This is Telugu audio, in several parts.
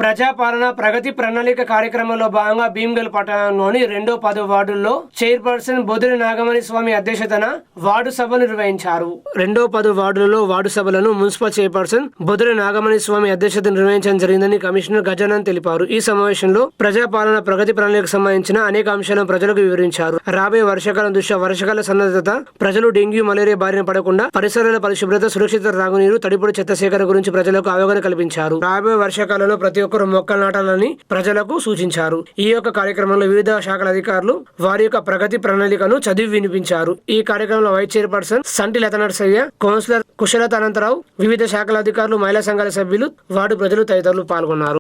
ప్రజాపాలన ప్రగతి ప్రణాళిక కార్యక్రమంలో భాగంగా భీమ్గల్ పట్టణంలోని 2-10 వార్డుల్లో చైర్పర్సన్ బొదిరి నాగమణి స్వామి అధ్యక్షతన వార్డు సభలు నిర్వహించారు. 2-10 వార్డులలో వార్డు సభలను మున్సిపల్ చైర్పర్సన్ బొదిరి నాగమణి స్వామి అధ్యక్షతన నిర్వహించడం జరిగిందని కమిషనర్ గజానన్ తెలిపారు. ఈ సమావేశంలో ప్రజాపాలన ప్రగతి ప్రణాళికకు సంబంధించిన అనేక అంశాలను ప్రజలకు వివరించారు. రాబోయే వర్షాకాలం దృష్ట్యా వర్షాకాల సన్నద్ధత, ప్రజలు డెంగ్యూ మలేరియా బారిన పడకుండా పరిసరాల పరిశుభ్రత, సురక్షిత త్రాగునీరు, తడిపొడి చెత్త సేకరణ గురించి ప్రజలకు అవగాహన కల్పించారు. రాబోయే వర్షాకాలంలో ప్రతి ఒక్కరు మొక్కలు నాటాలని ప్రజలకు సూచించారు. ఈ యొక్క కార్యక్రమంలో వివిధ శాఖల అధికారులు వారి యొక్క ప్రగతి ప్రణాళికను చదివి వినిపించారు. ఈ కార్యక్రమంలో వైస్ చైర్పర్సన్ సంటి లత నరసయ్య, కౌన్సిలర్ కుశలత అనంతరావు, వివిధ శాఖల అధికారులు, మహిళా సంఘాల సభ్యులు, వార్డు ప్రజలు తదితరులు పాల్గొన్నారు.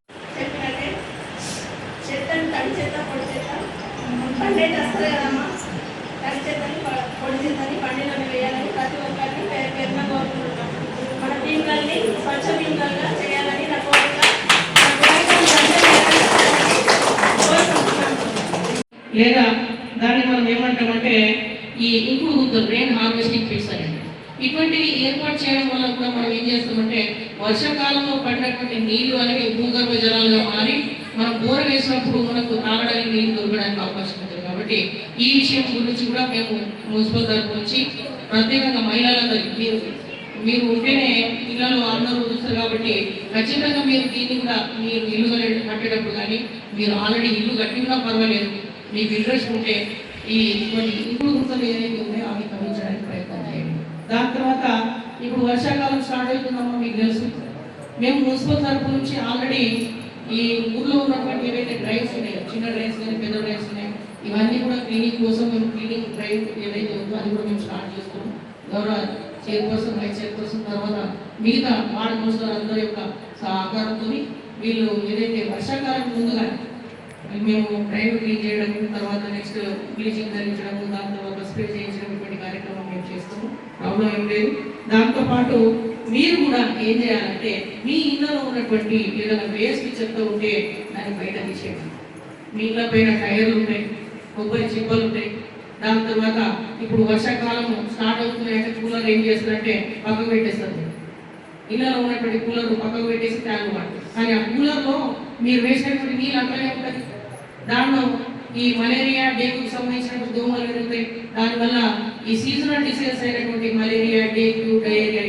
లేదా దాన్ని మనం ఏమంటామంటే ఈ ఇంప్రూవ్ రెయిన్ హార్వెస్టింగ్ పిట్స్ అని ఇటువంటివి ఏర్పాటు చేయడం వల్ల కూడా మనం ఏం చేస్తామంటే వర్షాకాలంలో పడినటువంటి నీళ్లు అనేవి భూగర్భ జలాలుగా మారి మనం బోర్ వేసినప్పుడు మనకు తాగడానికి నీళ్లు దొరకడానికి అవకాశం ఉంటుంది. కాబట్టి ఈ విషయం గురించి కూడా మేము మున్సిపల్ తరఫు నుంచి ప్రత్యేకంగా మహిళలందరికీ మీరు ఉంటేనే ఇళ్లలో అందరూ చూస్తారు కాబట్టి ఖచ్చితంగా మీరు దీన్ని కూడా మీరు ఇల్లు కట్టేటప్పుడు కానీ మీరు ఆల్రెడీ ఇల్లు కట్టినా పర్వాలేదు, మీకు ఇంట్రెస్ట్ ఉంటే ఈ కొన్ని ఇంప్రూవ్మెంట్స్ ఏదైతే ఉన్నాయో అవి తగ్గించడానికి ప్రయత్నం చేయండి. దాని తర్వాత ఇప్పుడు వర్షాకాలం స్టార్ట్ అవుతుందమ్మా, మీకు తెలుసు మేము మున్సిపల్ తరఫు నుంచి ఆల్రెడీ ఈ ఊళ్ళో ఉన్నటువంటి ఏవైతే డ్రైవ్స్ ఉన్నాయో, చిన్న డ్రైవ్స్ కానీ పెద్ద డ్రైవ్స్ ఉన్నాయో, ఇవన్నీ కూడా క్లీనింగ్ కోసం మేము క్లీనింగ్ డ్రైవ్ ఏదైతే ఉందో అది కూడా మేము స్టార్ట్ చేస్తున్నాం. గౌరవ చైర్పర్సన్, వైస్ చైర్పర్సన్ తర్వాత మిగతా వార్డు కౌన్సిలర్ అందరి యొక్క సహకారంతో వీళ్ళు ఏదైతే వర్షాకాలం ముందుగా మేము డ్రైవ్ క్లీన్ చేయడం, తర్వాత నెక్స్ట్ బ్లీచింగ్ ధరించడం, దాని తర్వాత స్ప్రే చేయించడం, ఇటువంటి కార్యక్రమం మేము చేస్తాము. ప్రాబ్లం ఏం లేదు. దాంతోపాటు మీరు కూడా ఏం చేయాలంటే మీ ఇళ్ళలో ఉన్నటువంటి ఏదైనా వేస్ట్ చెత్త ఉంటే దాన్ని బయట తీసేయండి. మీ ఇళ్ళ పైన టైర్లు ఉంటాయి, కొబ్బరి చిప్పలు ఉంటాయి. దాని తర్వాత ఇప్పుడు వర్షాకాలం స్టార్ట్ అవుతున్నాయంటే కూలర్ ఏం చేస్తారంటే పక్కకు పెట్టేస్తారు. ఇళ్ళలో ఉన్నటువంటి కూలర్ పక్కకు పెట్టేసి ట్యాంక్ వాడతారు. కానీ ఆ కూలర్లో మీరు వేసినటువంటి నీళ్ళు అట్లనే ఉంటుంది. దానిలో ఈ మలేరియా, డెంగ్యూకి సంబంధించినటువంటి దోమలు పెరుగుతాయి. దానివల్ల ఈ సీజనల్ డిసీజెస్ అయినటువంటి మలేరియా, డెంగ్యూ, డయేరియా